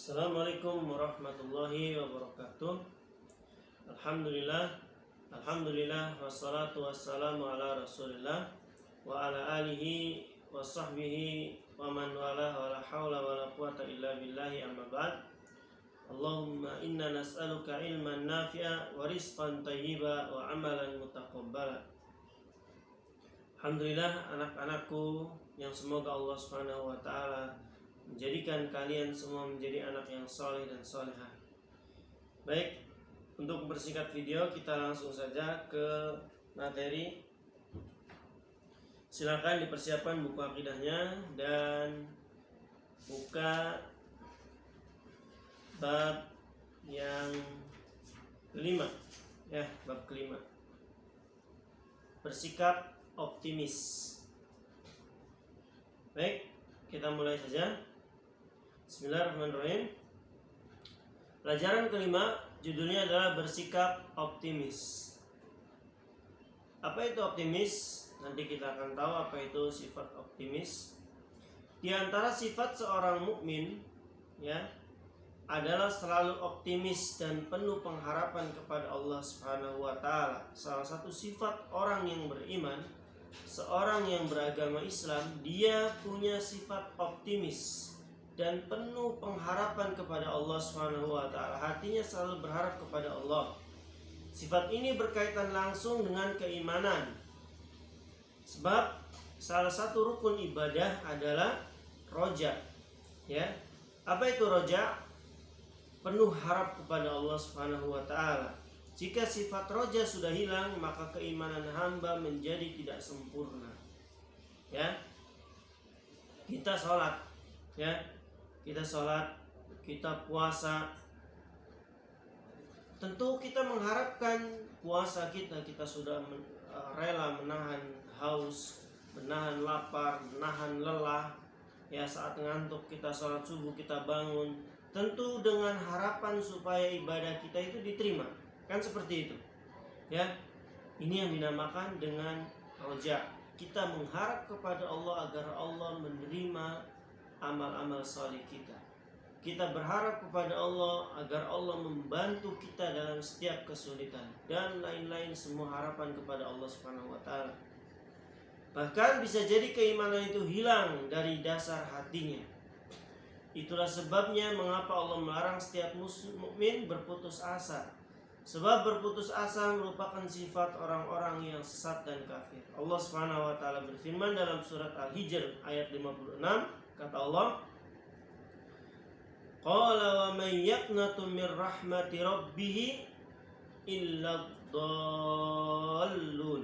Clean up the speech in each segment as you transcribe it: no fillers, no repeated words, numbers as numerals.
Assalamualaikum warahmatullahi wabarakatuh. Alhamdulillah wassalatu wassalamu ala Rasulillah wa ala alihi wa sahbihi wa man wala wa la hawla wa la quwata illa billahi amma ba'd. Allahumma inna nas'aluka ilman nafi'a wa rizqan tayyiba wa amalan mutaqabbala. Alhamdulillah, anak-anakku yang semoga Allah Subhanahu wa taala menjadikan kalian semua menjadi anak yang soleh dan solehah. Baik, untuk mempersingkat video kita langsung saja ke materi. Silakan dipersiapkan buku akidahnya dan buka bab yang kelima, ya, bab kelima. Bersikap optimis. Baik, kita mulai saja. Bismillahirrahmanirrahim. Pelajaran kelima judulnya adalah bersikap optimis. Apa itu optimis? Nanti kita akan tahu apa itu sifat optimis. Di antara sifat seorang mukmin, ya, adalah selalu optimis dan penuh pengharapan kepada Allah Subhanahu wa taala. Salah satu sifat orang yang beriman, seorang yang beragama Islam, dia punya sifat optimis dan penuh pengharapan kepada Allah Subhanahu wa taala. Hatinya selalu berharap kepada Allah. Sifat ini berkaitan langsung dengan keimanan. Sebab salah satu rukun ibadah adalah roja. Ya. Apa itu roja? Penuh harap kepada Allah Subhanahu wa taala. Jika sifat roja sudah hilang, maka keimanan hamba menjadi tidak sempurna. Ya. Kita sholat, ya. Kita sholat, kita puasa. Tentu kita mengharapkan puasa kita sudah rela menahan haus, menahan lapar, menahan lelah. Ya, saat ngantuk kita sholat subuh, kita bangun, tentu dengan harapan supaya ibadah kita itu diterima. Kan seperti itu. Ya. Ini yang dinamakan dengan roja. Kita mengharap kepada Allah agar Allah menerima amal-amal saleh kita. Kita berharap kepada Allah agar Allah membantu kita dalam setiap kesulitan dan lain-lain, semua harapan kepada Allah Subhanahu wa taala. Bahkan bisa jadi keimanan itu hilang dari dasar hatinya. Itulah sebabnya mengapa Allah melarang setiap mukmin berputus asa. Sebab berputus asa merupakan sifat orang-orang yang sesat dan kafir. Allah Subhanahu wa taala berfirman dalam surat Al-Hijr ayat 56, kata Allah, qala wa may yaqnatu mir rahmati rabbih illa dhallun.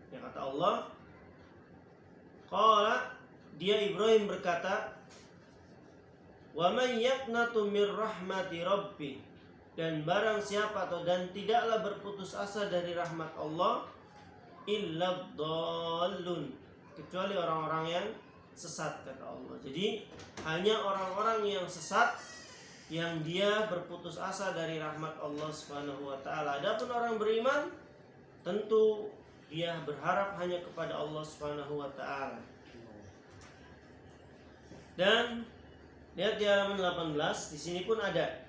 Ya, kata Allah, qala, dia Ibrahim berkata, wa may yaqnatu mir rahmati rabbih, dan barang siapa dan tidaklah berputus asa dari rahmat Allah, illa dhallun, kecuali orang-orang yang sesat, kata Allah. Jadi hanya orang-orang yang sesat yang dia berputus asa dari rahmat Allah Subhanahu wa taala. Adapun orang beriman, tentu dia berharap hanya kepada Allah Subhanahu wa taala. Dan lihat di halaman 18, di sini pun ada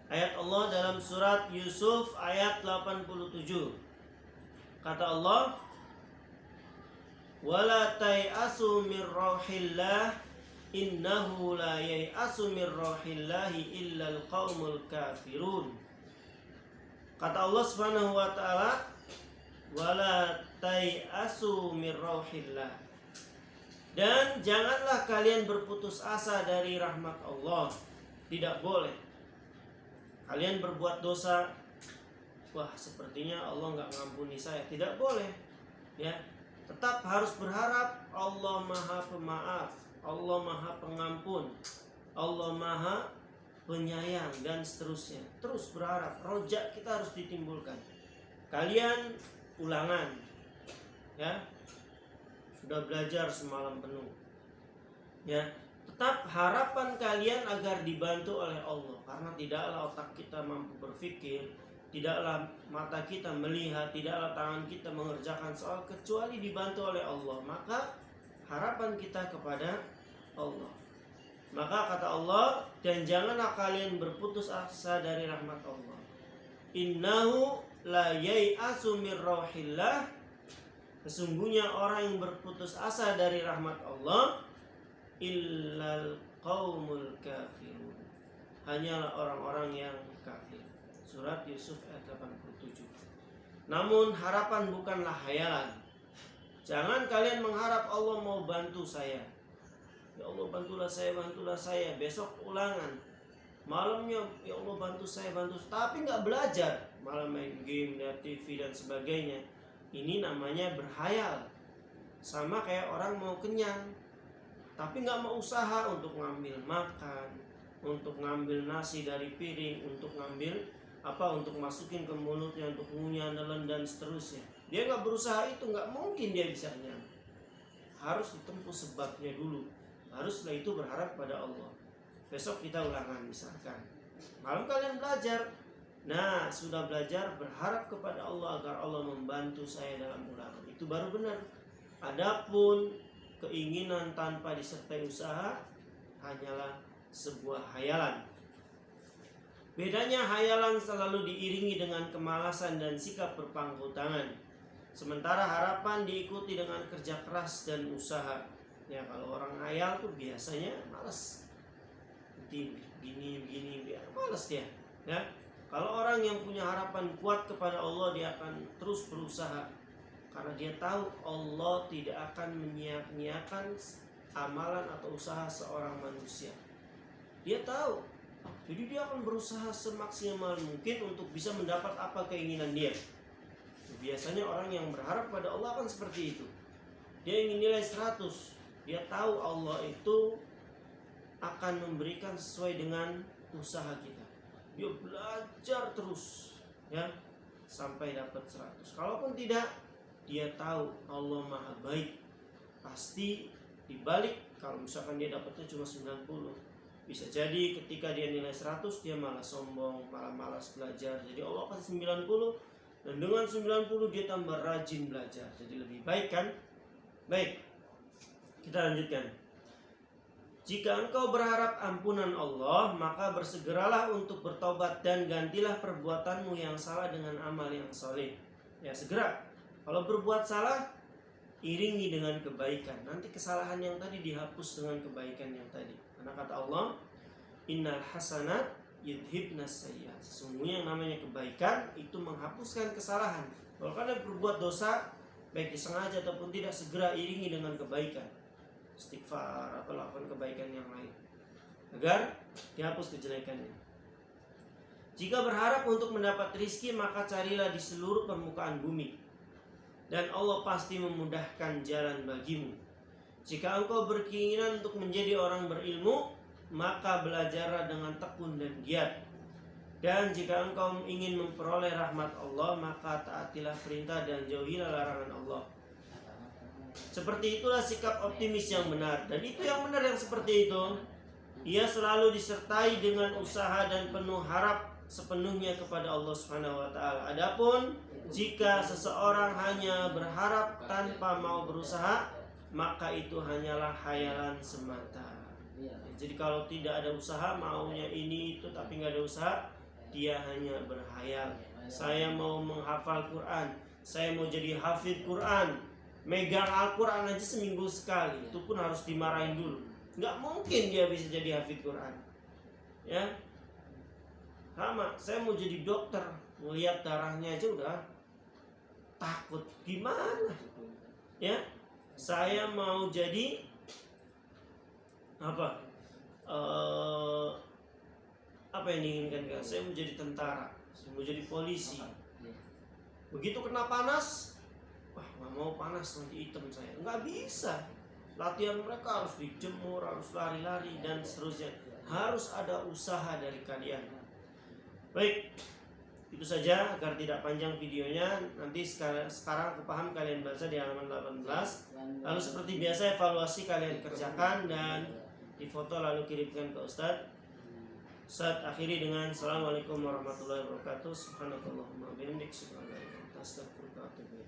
ayat Allah dalam surat Yusuf ayat 87. Kata Allah, wala tai'asu mir rauhillah innahu la yai'asu mir rauhillahi illal qaumul kafirun. Kata Allah Subhanahu wa taala, wala tai'asu mir rauhillah, dan janganlah kalian berputus asa dari rahmat Allah. Tidak boleh kalian berbuat dosa, wah sepertinya Allah nggak ngampuni saya. Tidak boleh, ya. Tetap harus berharap Allah Maha Pemaaf, Allah Maha Pengampun, Allah Maha Penyayang, dan seterusnya. Terus berharap, roja kita harus ditimbulkan. Kalian ulangan, ya, sudah belajar semalam penuh, ya. Tetap harapan kalian agar dibantu oleh Allah, karena tidaklah otak kita mampu berpikir, tidaklah mata kita melihat, tidaklah tangan kita mengerjakan soal kecuali dibantu oleh Allah. Maka harapan kita kepada Allah. Maka kata Allah, dan janganlah kalian berputus asa dari rahmat Allah. Innahu la yai'asu mir rauhillah. Sesungguhnya orang yang berputus asa dari rahmat Allah illal qaumul kafirun. Hanyalah orang-orang yang kafir. Surat Yusuf ayat 87. Namun harapan bukanlah hayalan. Jangan kalian mengharap Allah mau bantu saya. Ya Allah bantulah saya. Besok ulangan. Malamnya ya Allah bantu saya. Tapi nggak belajar, malah main game, lihat TV dan sebagainya. Ini namanya berhayal. Sama kayak orang mau kenyang, tapi nggak mau usaha untuk ngambil makan, untuk ngambil nasi dari piring, untuk ngambil untuk masukin ke mulutnya, untuk ngunyah, nelen dan seterusnya. Dia nggak berusaha, itu nggak mungkin dia bisa kenyang. Harus ditempuh sebabnya dulu. Harus setelah itu berharap pada Allah. Besok kita ulangan misalkan. Malam kalian belajar. Nah, sudah belajar, berharap kepada Allah agar Allah membantu saya dalam ulangan. Itu baru benar. Adapun keinginan tanpa disertai usaha hanyalah sebuah hayalan. Bedanya hayalan selalu diiringi dengan kemalasan dan sikap berpangku tangan. Sementara harapan diikuti dengan kerja keras dan usaha. Ya, kalau orang hayal tuh biasanya malas. Begini, malas dia. Ya. Kalau orang yang punya harapan kuat kepada Allah, dia akan terus berusaha. Karena dia tahu Allah tidak akan menyia-nyiakan amalan atau usaha seorang manusia. Dia tahu. Jadi dia akan berusaha semaksimal mungkin untuk bisa mendapat apa keinginan dia. Biasanya orang yang berharap pada Allah kan seperti itu. Dia ingin nilai 100. Dia tahu Allah itu akan memberikan sesuai dengan usaha kita. Dia belajar terus ya sampai dapat 100. Kalaupun tidak, dia tahu Allah Maha Baik. Pasti dibalik, kalau misalkan dia dapatnya cuma 90, bisa jadi ketika dia nilai 100 dia malah sombong, malah malas belajar. Jadi Allah kasih 90, dan dengan 90 dia tambah rajin belajar. Jadi lebih baik kan? Baik. Kita lanjutkan. Jika engkau berharap ampunan Allah, maka bersegeralah untuk bertobat dan gantilah perbuatanmu yang salah dengan amal yang soleh. Ya, segera. Kalau berbuat salah, iringi dengan kebaikan. Nanti kesalahan yang tadi dihapus dengan kebaikan yang tadi. Karena kata Allah, innal hasanat yudhibnas sayyi'at. Sesungguhnya yang namanya kebaikan itu menghapuskan kesalahan. Kalau kalian berbuat dosa, baik disengaja ataupun tidak, segera iringi dengan kebaikan. Istighfar atau lakukan kebaikan yang lain agar dihapus kejelekannya. Jika berharap untuk mendapat rizki, maka carilah di seluruh permukaan bumi, dan Allah pasti memudahkan jalan bagimu. Jika engkau berkeinginan untuk menjadi orang berilmu, maka belajarlah dengan tekun dan giat. Dan jika engkau ingin memperoleh rahmat Allah, maka taatilah perintah dan jauhilah larangan Allah. Seperti itulah sikap optimis yang benar. Dan itu yang benar yang seperti itu. Ia selalu disertai dengan usaha dan penuh harap sepenuhnya kepada Allah Subhanahu wa taala. Adapun jika seseorang hanya berharap tanpa mau berusaha, maka itu hanyalah hayalan semata. Jadi kalau tidak ada usaha, maunya ini itu tapi nggak ada usaha, dia hanya berhayal. Saya mau menghafal Quran, saya mau jadi hafid Quran. Megang Al-Quran aja seminggu sekali, itu pun harus dimarahin dulu. Nggak mungkin dia bisa jadi hafid Quran. Ya, sama. Saya mau jadi dokter, ngelihat darahnya aja udah takut. Gimana? Ya, saya mau jadi apa yang diinginkan kan? Saya mau jadi tentara, saya mau jadi polisi. Begitu kena panas, wah nggak mau panas nanti hitam saya. Nggak bisa. Latihan mereka harus dijemur, harus lari-lari dan seterusnya. Harus ada usaha dari kalian. Baik, itu saja agar tidak panjang videonya. Nanti sekarang aku paham kalian baca di halaman 18. Lalu seperti biasa evaluasi kalian kerjakan dan difoto lalu kirimkan ke Ustadz. Ustadz akhiri dengan Assalamualaikum warahmatullahi wabarakatuh. Subhanakallahumma wa bihamdika asyhadu an la ilaha illa anta astaghfiruka wa atubu ilaik.